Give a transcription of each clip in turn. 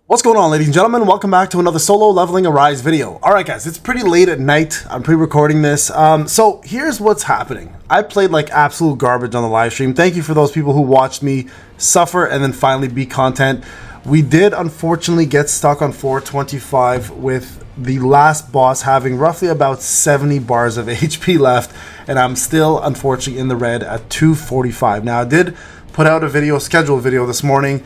What's going on, ladies and gentlemen? Welcome back to another solo leveling Arise video. Alright guys, it's pretty late at night. I'm pre-recording this. So here's what's happening. I played like absolute garbage on the live stream. Thank you for those people who watched me suffer and then finally be content. We did unfortunately get stuck on floor 25 with the last boss having roughly about 70 bars of HP left, and I'm still unfortunately in the red at 245. Now I did put out a video, scheduled video this morning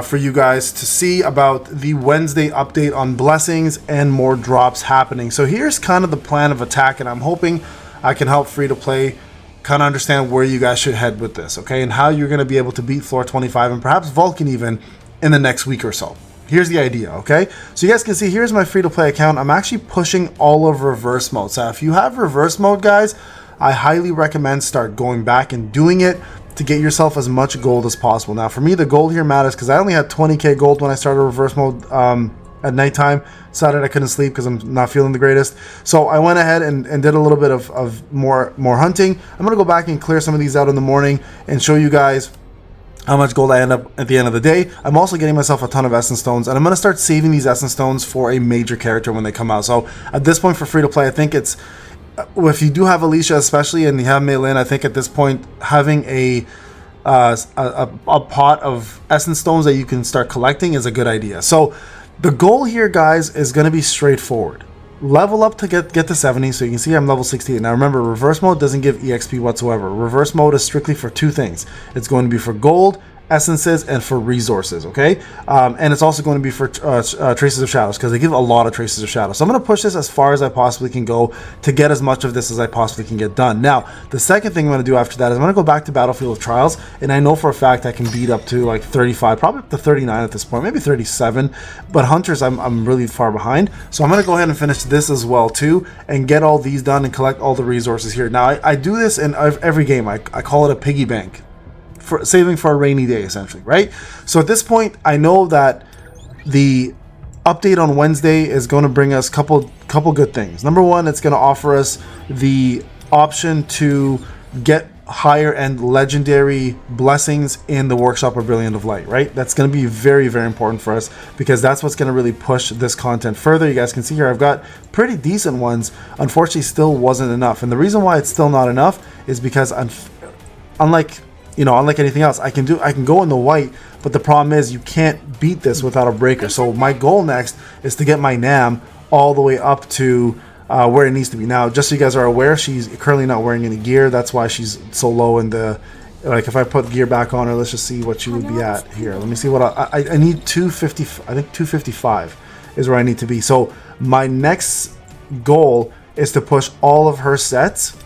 for you guys to see about the Wednesday update on blessings and more drops happening. So here's kind of the plan of attack, and I'm hoping I can help free to play kind of understand where you guys should head with this, okay, and how you're going to be able to beat floor 25 and perhaps Vulcan even in the next week or so. Here's the idea, okay? So you guys can see here's my free to play account. I'm actually pushing all of reverse mode. So if you have reverse mode, guys, I highly recommend start going back and doing it to get yourself as much gold as possible. Now for me, the gold here matters because I only had 20k gold when I started reverse mode at nighttime. Saturday I couldn't sleep because I'm not feeling the greatest. So I went ahead and did a little bit of more hunting. I'm gonna go back and clear some of these out in the morning and show you guys how much gold I end up at the end of the day. I'm also getting myself a ton of essence stones, and I'm going to start saving these essence stones for a major character when they come out. So at this point for free to play, I think it's, if you do have Alicia especially and you have Meilin, I think at this point having a pot of essence stones that you can start collecting is a good idea. So the goal here, guys, is going to be straightforward. Level up to get to 70. So you can see I'm level 68. Now remember, reverse mode doesn't give EXP whatsoever. Reverse mode is strictly for two things. It's going to be for gold, essences, and for resources, okay? And it's also going to be for traces of shadows because they give a lot of traces of shadows. So I'm going to push this as far as I possibly can go to get as much of this as I possibly can get done. Now, the second thing I'm going to do after that is I'm going to go back to Battlefield of Trials, and I know for a fact I can beat up to like 35, probably up to 39 at this point, maybe 37, but Hunters I'm really far behind. So I'm going to go ahead and finish this as well too and get all these done and collect all the resources here. Now, I do this in every game. I call it a piggy bank. For saving for a rainy day, essentially, right? So at this point, I know that the update on Wednesday is going to bring us couple good things. Number one, it's going to offer us the option to get higher end legendary blessings in the Workshop of Brilliant of Light, right? That's going to be very, very important for us because that's what's going to really push this content further. You guys can see here I've got pretty decent ones. Unfortunately, still wasn't enough, and the reason why it's still not enough is because unlike anything else, I can go in the white, but the problem is you can't beat this without a breaker. So my goal next is to get my Nam all the way up to where it needs to be. Now, just so you guys are aware, she's currently not wearing any gear. That's why she's so low in the, like if I put gear back on her, let's just see what she would be at here. Let me see what I need. 250, I think 255 is where I need to be. So my next goal is to push all of her sets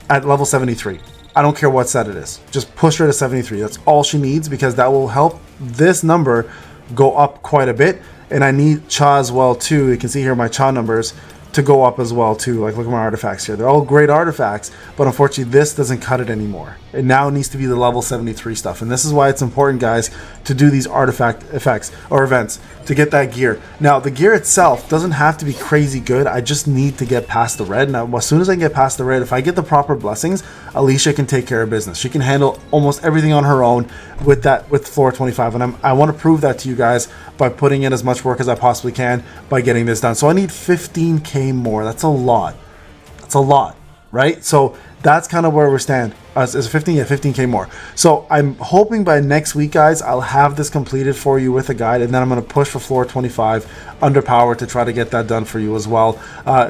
at level 73. I don't care what set it is. Just push her to 73. That's all she needs because that will help this number go up quite a bit. And I need Cha as well too. You can see here my Cha numbers to go up as well too. Like look at my artifacts here. They're all great artifacts, but unfortunately this doesn't cut it anymore. It now needs to be the level 73 stuff. And this is why it's important, guys, to do these artifact effects or events to get that gear. Now the gear itself doesn't have to be crazy good. I just need to get past the red. Now as soon as I get past the red, if I get the proper blessings, Alicia can take care of business. She can handle almost everything on her own with floor 25. And I want to prove that to you guys by putting in as much work as I possibly can by getting this done. So I need 15k more. That's a lot. That's a lot, right? So that's kind of where we stand. It's 15k more. So I'm hoping by next week, guys, I'll have this completed for you with a guide, and then I'm going to push for floor 25 under power to try to get that done for you as well.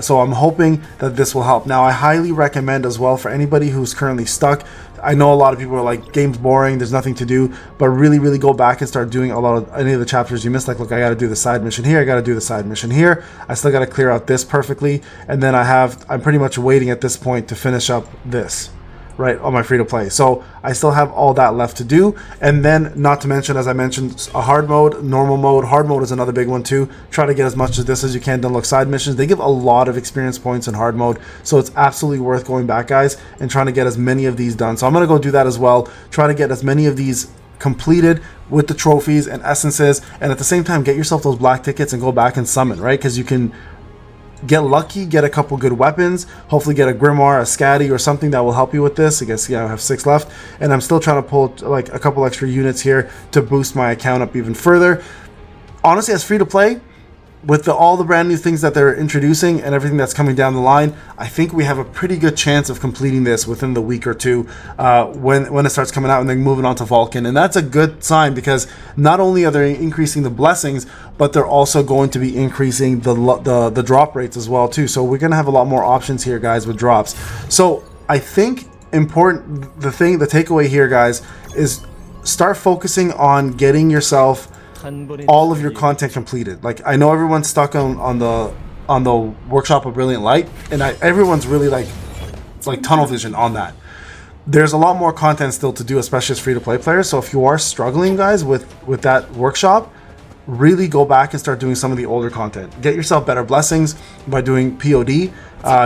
So I'm hoping that this will help. Now, I highly recommend as well for anybody who's currently stuck. I know a lot of people are like, game's boring, there's nothing to do, but really go back and start doing any of the chapters you missed. Like, look, I got to do the side mission here, I got to do the side mission here, I still got to clear out this perfectly, and then I'm pretty much waiting at this point to finish up this, right, on my free to play. So I still have all that left to do. And then, not to mention, as I mentioned, a hard mode, normal mode. Hard mode is another big one too. Try to get as much of this as you can done. Look, side missions, they give a lot of experience points in hard mode, so it's absolutely worth going back, guys, and trying to get as many of these done. So I'm going to go do that as well. Try to get as many of these completed with the trophies and essences, and at the same time get yourself those black tickets and go back and summon, right? Because you can get lucky, get a couple good weapons, hopefully get a grimoire, a scatty, or something that will help you with this. I guess, yeah, I have 6 left, and I'm still trying to pull like a couple extra units here to boost my account up even further. honestly, as free to play, with all the brand new things that they're introducing and everything that's coming down the line, I think we have a pretty good chance of completing this within the week or two when it starts coming out and then moving on to Vulcan. And that's a good sign, because not only are they increasing the blessings, but they're also going to be increasing the drop rates as well too. So we're going to have a lot more options here, guys, with drops. So I think the takeaway here, guys, is start focusing on getting yourself all of your content completed. Like, I know everyone's stuck on the workshop of Brilliant Light, and everyone's really like tunnel vision on that. There's a lot more content still to do, especially as free-to-play players. So if you are struggling, guys, with that workshop, really go back and start doing some of the older content. Get yourself better blessings by doing POD.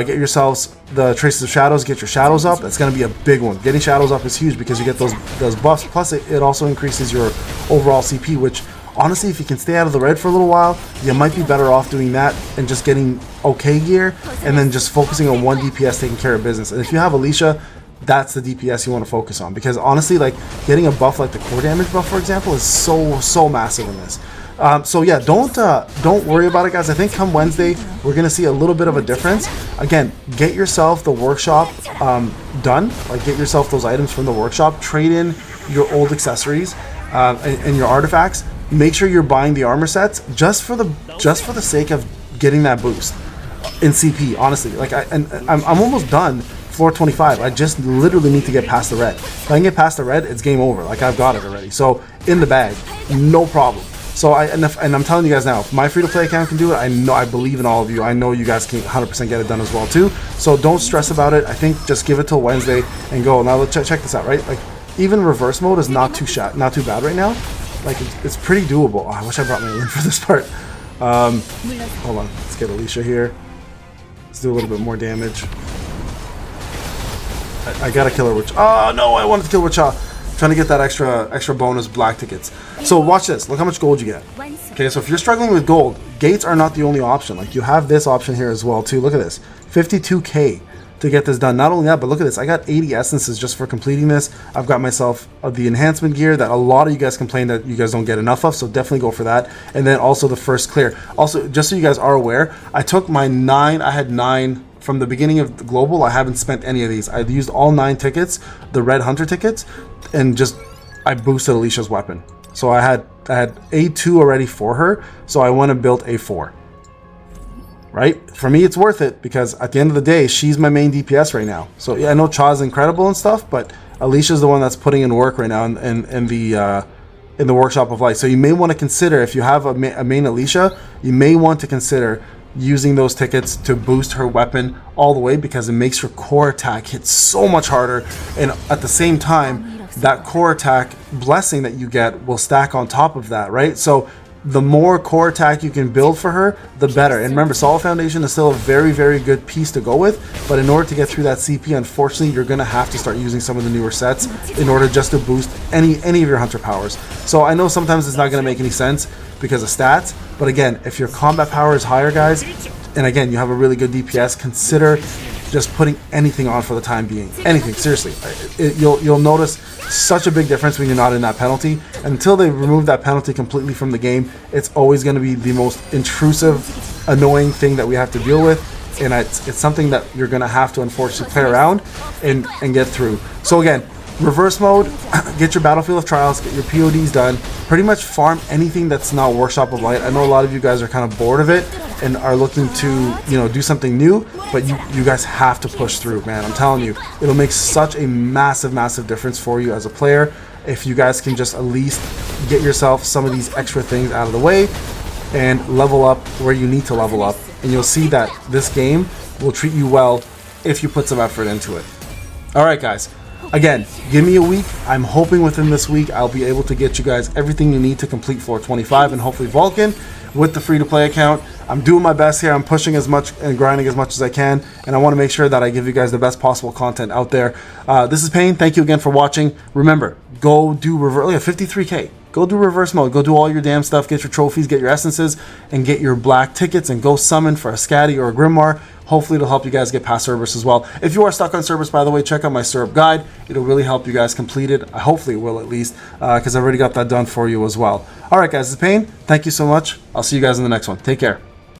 Get yourselves the Traces of Shadows. Get your shadows up. That's going to be a big one. Getting shadows up is huge because you get those buffs. Plus, it also increases your overall CP, which honestly, if you can stay out of the red for a little while, you might be better off doing that and just getting okay gear, and then just focusing on one DPS taking care of business. And if you have Alicia, that's the DPS you want to focus on, because honestly, like, getting a buff like the core damage buff, for example, is so massive in this. So yeah, don't worry about it, guys. I think come Wednesday we're gonna see a little bit of a difference. Again, get yourself the workshop done. Like, get yourself those items from the workshop. Trade in your old accessories and your artifacts. Make sure you're buying the armor sets just for the sake of getting that boost in CP. Honestly, like, I'm almost done floor 25. I just literally need to get past the red. If I can get past the red, it's game over. Like, I've got it already. So in the bag, no problem. So and I'm telling you guys now, if my free-to-play account can do it, I believe in all of you. I know you guys can 100% get it done as well too. So don't stress about it. I think just give it till Wednesday and go. Now let's check this out, right? Like, even reverse mode is not too bad right now. Like, it's pretty doable. Oh, I wish I brought Meilin for this part. Hold on, let's get Alicia here. Let's do a little bit more damage. I gotta kill her with... Oh no, I wanted to kill Wicha. Trying to get that extra bonus black tickets. So watch this. Look how much gold you get. Okay, so if you're struggling with gold, gates are not the only option. Like, you have this option here as well too. Look at this, 52k to get this done. Not only that, but look at this. I got 80 essences just for completing this. I've got myself the enhancement gear that a lot of you guys complain that you guys don't get enough of, so definitely go for that. And then also the first clear. Also, just so you guys are aware, I took my 9. I had 9 from the beginning of the global. I haven't spent any of these. I used all 9 tickets, the red hunter tickets, and I boosted Alicia's weapon. So I had A2 already for her, so I went and built A4. Right? For me, it's worth it, because at the end of the day, she's my main DPS right now. So yeah, I know Cha's incredible and stuff, but Alicia's the one that's putting in work right now in the workshop of light. So you may want to consider, if you have a main Alicia, you may want to consider using those tickets to boost her weapon all the way, because it makes her core attack hit so much harder, and at the same time, that core attack blessing that you get will stack on top of that, right? So the more core attack you can build for her, the better. And remember, Solid Foundation is still a very, very good piece to go with, but in order to get through that CP, unfortunately, you're going to have to start using some of the newer sets in order just to boost any of your hunter powers. So I know sometimes it's not going to make any sense because of stats, but again, if your combat power is higher, guys, and again, you have a really good DPS, consider just putting anything on for the time being. Anything, seriously. You'll notice such a big difference when you're not in that penalty. Until they remove that penalty completely from the game, it's always going to be the most intrusive, annoying thing that we have to deal with, and it's something that you're going to have to unfortunately play around and get through. So again, reverse mode, get your Battlefield of Trials, get your PODs done, pretty much farm anything that's not Workshop of Light. I know a lot of you guys are kind of bored of it and are looking to, do something new, but you guys have to push through, man. I'm telling you, it'll make such a massive difference for you as a player if you guys can just at least get yourself some of these extra things out of the way and level up where you need to level up, and you'll see that this game will treat you well if you put some effort into it. All right, guys. Again, give me a week. I'm hoping within this week I'll be able to get you guys everything you need to complete floor 25 and hopefully Vulcan with the free-to-play account. I'm doing my best here. I'm pushing as much and grinding as much as I can, and I want to make sure that I give you guys the best possible content out there. This is Payne. Thank you again for watching. Remember, go do reverse. Look at 53K. go do reverse mode. Go do all your damn stuff. Get your trophies, get your essences, and get your black tickets, and go summon for a Scatty or a Grimoire. Hopefully it'll help you guys get past Cerberus as well. If you are stuck on Cerberus, by the way, check out my Cerb guide. It'll really help you guys complete it. Hopefully it will, at least, because I already got that done for you as well. All right, guys, this is Payne. Thank you so much. I'll see you guys in the next one. Take care.